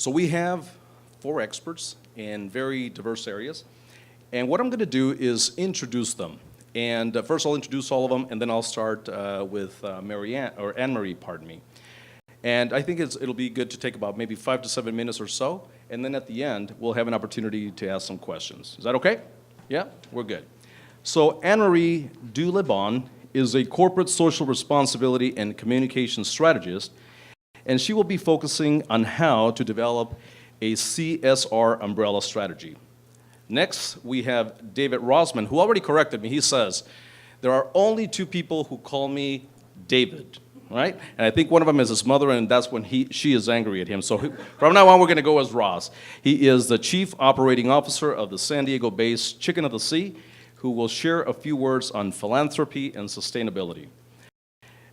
So we have 4 experts in very diverse areas. And what I'm going to do is introduce them. And first I'll introduce all of them, and then I'll start with Annemarie, pardon me. And I think it'll be good to take about maybe 5 to 7 minutes or so. And then at the end, we'll have an opportunity to ask some questions. Is that okay? Yeah? We're good. So Annemarie LeBohn is a corporate social responsibility and communication strategist, and she will be focusing on how to develop a CSR umbrella strategy. Next, we have David Rosman, who already corrected me. He says, there are only 2 people who call me David, right? And I think one of them is his mother, and that's when she is angry at him. So from now on, we're going to go as Ross. He is the Chief Operating Officer of the San Diego-based Chicken of the Sea, who will share a few words on philanthropy and sustainability.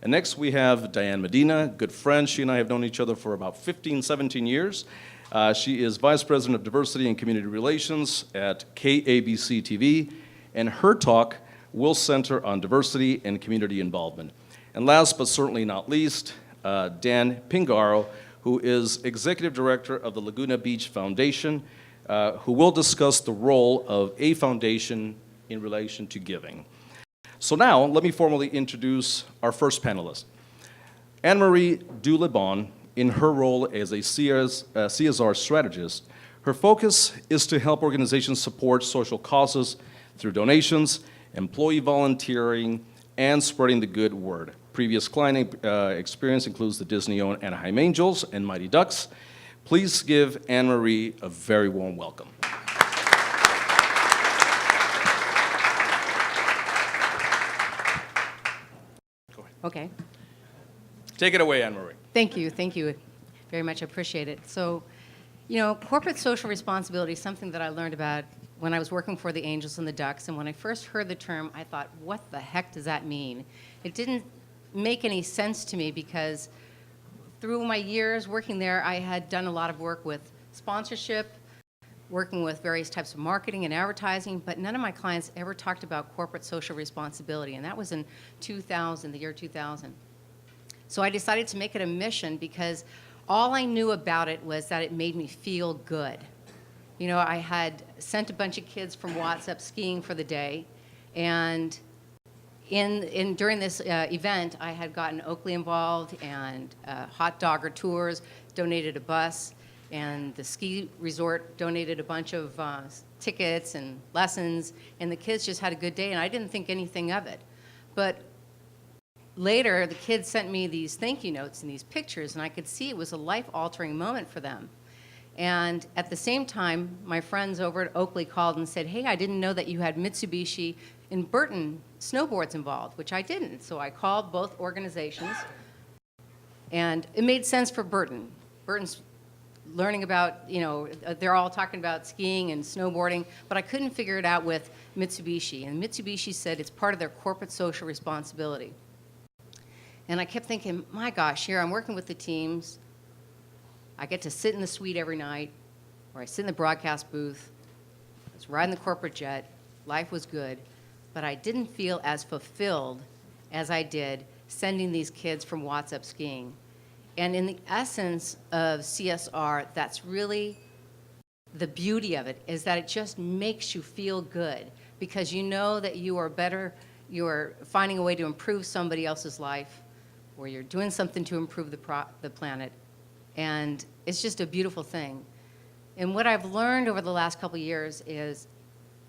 And next, we have Diane Medina, good friend. She and I have known each other for about 15, 17 years. She is Vice President of Diversity and Community Relations at KABC TV, and her talk will center on diversity and community involvement. And last but certainly not least, Dan Pingaro, who is Executive Director of the Laguna Beach Foundation, who will discuss the role of a foundation in relation to giving. So now, let me formally introduce our first panelist. Annemarie LeBohn, in her role as a CSR strategist, her focus is to help organizations support social causes through donations, employee volunteering, and spreading the good word. Previous client experience includes the Disney-owned Anaheim Angels and Mighty Ducks. Please give Annemarie a very warm welcome. Go ahead. Okay. Take it away, Annemarie. Thank you. Thank you. Very much appreciate it. So, corporate social responsibility is something that I learned about when I was working for the Angels and the Ducks. And when I first heard the term, I thought, what the heck does that mean? It didn't make any sense to me because through my years working there, I had done a lot of work with sponsorship, working with various types of marketing and advertising, but none of my clients ever talked about corporate social responsibility. And that was in 2000, the year 2000. So I decided to make it a mission because all I knew about it was that it made me feel good. I had sent a bunch of kids from WhatsApp skiing for the day, and during this event, I had gotten Oakley involved and Hot Dogger Tours donated a bus, and the ski resort donated a bunch of tickets and lessons, and the kids just had a good day, and I didn't think anything of it. But later, the kids sent me these thank you notes and these pictures, and I could see it was a life-altering moment for them. And at the same time, my friends over at Oakley called and said, hey, I didn't know that you had Mitsubishi and Burton snowboards involved, which I didn't. So I called both organizations, and it made sense for Burton. Burton's learning about, they're all talking about skiing and snowboarding, but I couldn't figure it out with Mitsubishi. And Mitsubishi said it's part of their corporate social responsibility. And I kept thinking, my gosh, here I'm working with the teams. I get to sit in the suite every night, or I sit in the broadcast booth. I was riding the corporate jet. Life was good. But I didn't feel as fulfilled as I did sending these kids from WhatsApp skiing. And in the essence of CSR, that's really the beauty of it, is that it just makes you feel good because you know that you are better, you're finding a way to improve somebody else's life, or you're doing something to improve the planet. And it's just a beautiful thing. And what I've learned over the last couple of years is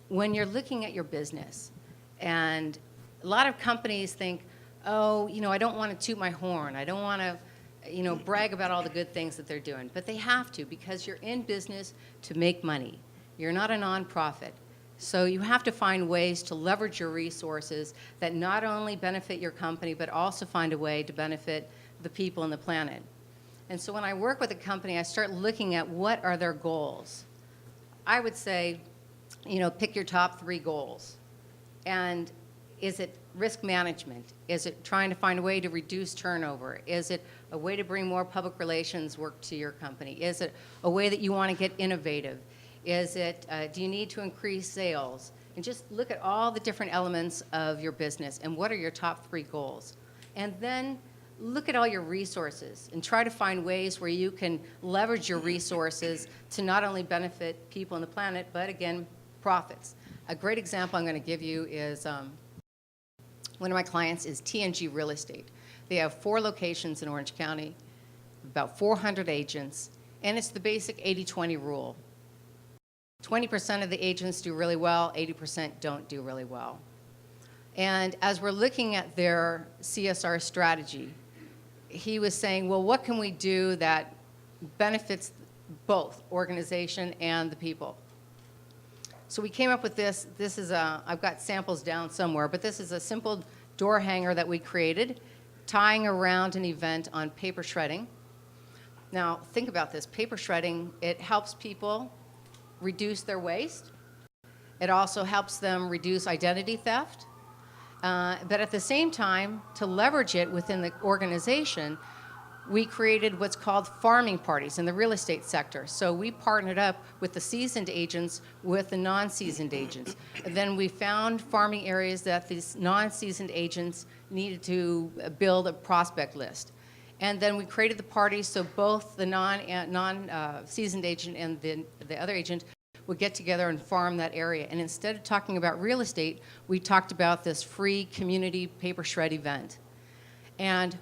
when you're looking at your business, and a lot of companies think, oh, I don't want to toot my horn. I don't want to, brag about all the good things that they're doing. But they have to because you're in business to make money. You're not a nonprofit. So you have to find ways to leverage your resources that not only benefit your company, but also find a way to benefit the people and the planet. And so when I work with a company, I start looking at what are their goals. I would say, pick your top 3 goals. And is it risk management? Is it trying to find a way to reduce turnover? Is it a way to bring more public relations work to your company? Is it a way that you want to get innovative? Is it, do you need to increase sales? And just look at all the different elements of your business and what are your top 3 goals. And then look at all your resources and try to find ways where you can leverage your resources to not only benefit people on the planet, but again, profits. A great example I'm going to give you is one of my clients is TNG Real Estate. They have 4 locations in Orange County, about 400 agents, and it's the basic 80-20 rule. 20% of the agents do really well, 80% don't do really well. And as we're looking at their CSR strategy, he was saying, well, what can we do that benefits both organization and the people? So we came up with this. This is I've got samples down somewhere, but this is a simple door hanger that we created, tying around an event on paper shredding. Now, think about this. Paper shredding, it helps people reduce their waste. It also helps them reduce identity theft. But at the same time, to leverage it within the organization, we created what's called farming parties in the real estate sector. So we partnered up with the seasoned agents with the non-seasoned agents. And then we found farming areas that these non-seasoned agents needed to build a prospect list. And then we created the parties so both the non-seasoned agent and the other agent would get together and farm that area. And instead of talking about real estate, we talked about this free community paper shred event. And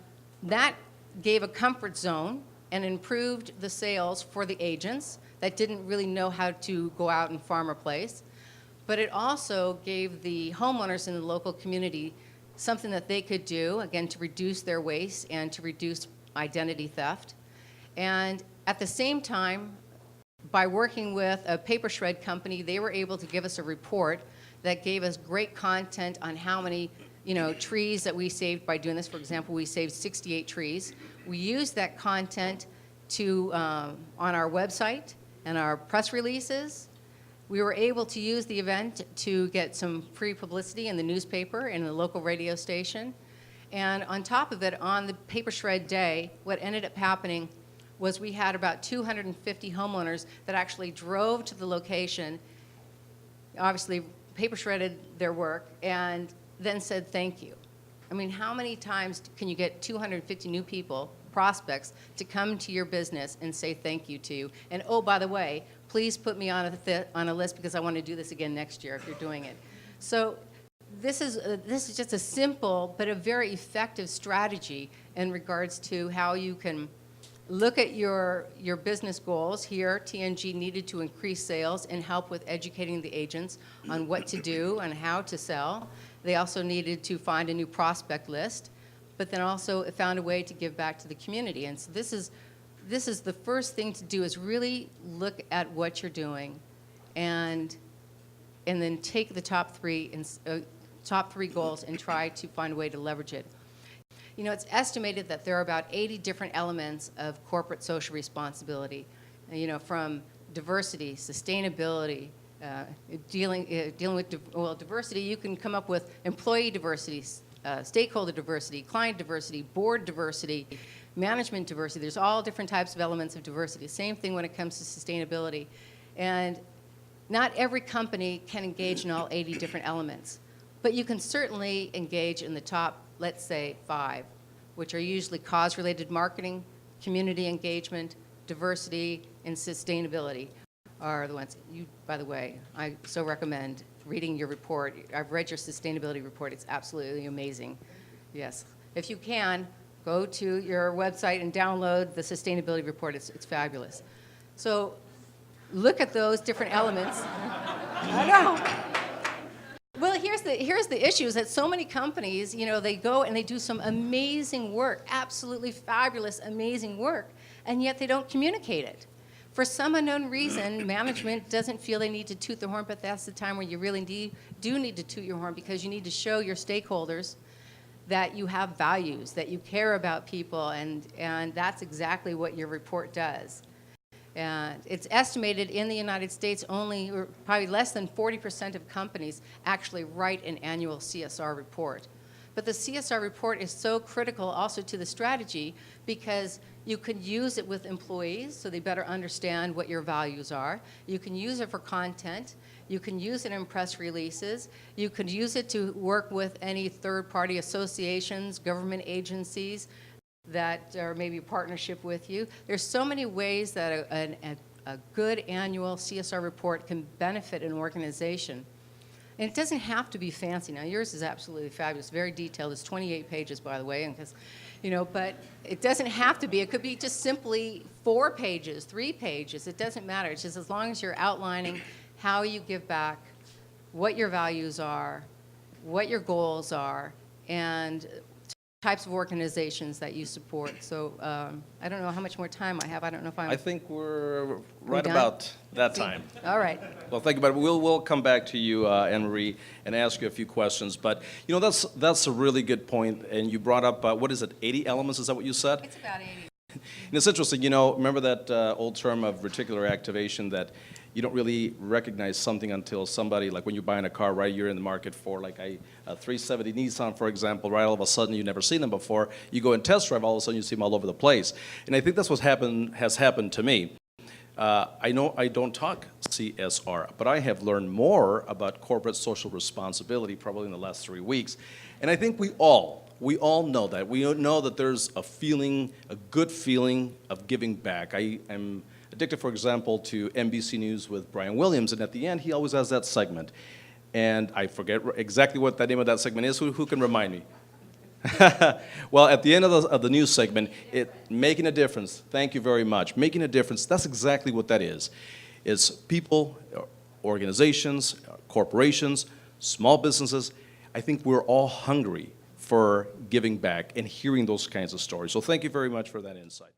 that gave a comfort zone and improved the sales for the agents that didn't really know how to go out and farm a place. But it also gave the homeowners in the local community something that they could do, again, to reduce their waste and to reduce identity theft. And at the same time, by working with a paper shred company, they were able to give us a report that gave us great content on how many trees that we saved by doing this. For example, we saved 68 trees. We used that content to on our website and our press releases. We were able to use the event to get some free publicity in the newspaper and the local radio station. And on top of it, on the paper shred day, what ended up happening was we had about 250 homeowners that actually drove to the location, obviously paper shredded their work, and then said thank you. I mean, how many times can you get 250 new people, prospects, to come to your business and say thank you to you? And oh, by the way, please put me on a list because I want to do this again next year if you're doing it. So this is just a simple but a very effective strategy in regards to how you can look at your business goals. Here, TNG needed to increase sales and help with educating the agents on what to do and how to sell. They also needed to find a new prospect list, but then also found a way to give back to the community. And so this is the first thing to do, is really look at what you're doing and then take the top three goals and try to find a way to leverage it. It's estimated that there are about 80 different elements of corporate social responsibility, from diversity, sustainability, dealing with diversity. You can come up with employee diversity, stakeholder diversity, client diversity, board diversity, management diversity. There's all different types of elements of diversity. Same thing when it comes to sustainability. And not every company can engage in all 80 different elements, but you can certainly engage in the top, let's say, 5, which are usually cause-related marketing, community engagement, diversity, and sustainability are the ones. By the way, I so recommend reading your report. I've read your sustainability report. It's absolutely amazing. Yes. If you can, go to your website and download the sustainability report. It's fabulous. So look at those different elements. I know. Well, here's the issue, is that so many companies, they go and they do some amazing work, absolutely fabulous, amazing work, and yet they don't communicate it. For some unknown reason, management doesn't feel they need to toot the horn, but that's the time where you really do need to toot your horn, because you need to show your stakeholders that you have values, that you care about people, and that's exactly what your report does. And it's estimated in the United States or probably less than 40% of companies actually write an annual CSR report. But the CSR report is so critical also to the strategy, because you could use it with employees so they better understand what your values are. You can use it for content. You can use it in press releases. You could use it to work with any third-party associations, government agencies, that are maybe a partnership with you. There's so many ways that a good annual CSR report can benefit an organization. And it doesn't have to be fancy. Now, yours is absolutely fabulous, very detailed. It's 28 pages, by the way, and but it doesn't have to be. It could be just simply 4 pages, 3 pages. It doesn't matter. It's just as long as you're outlining how you give back, what your values are, what your goals are, and types of organizations that you support. So I don't know how much more time I have. I don't know if I think we're right done? about that time. All right. Well, thank you, but we'll come back to you, Annemarie, and ask you a few questions. But that's a really good point, and you brought up what is it, 80 elements? Is that what you said? It's about 80. And it's interesting, remember that old term of reticular activation that you don't really recognize something until somebody, like when you're buying a car, right, you're in the market for like a 370 Nissan, for example, right, all of a sudden you've never seen them before, you go and test drive, all of a sudden you see them all over the place. And I think that's what has happened to me. I know I don't talk CSR, but I have learned more about corporate social responsibility probably in the last 3 weeks. And I think we all know that. We know that there's a feeling, a good feeling of giving back. I am addicted, for example, to NBC News with Brian Williams, and at the end, he always has that segment. And I forget exactly what the name of that segment is. Who can remind me? Well, at the end of the news segment, making a difference. Thank you very much. Making a difference, that's exactly what that is. It's people, organizations, corporations, small businesses. I think we're all hungry for giving back and hearing those kinds of stories. So thank you very much for that insight.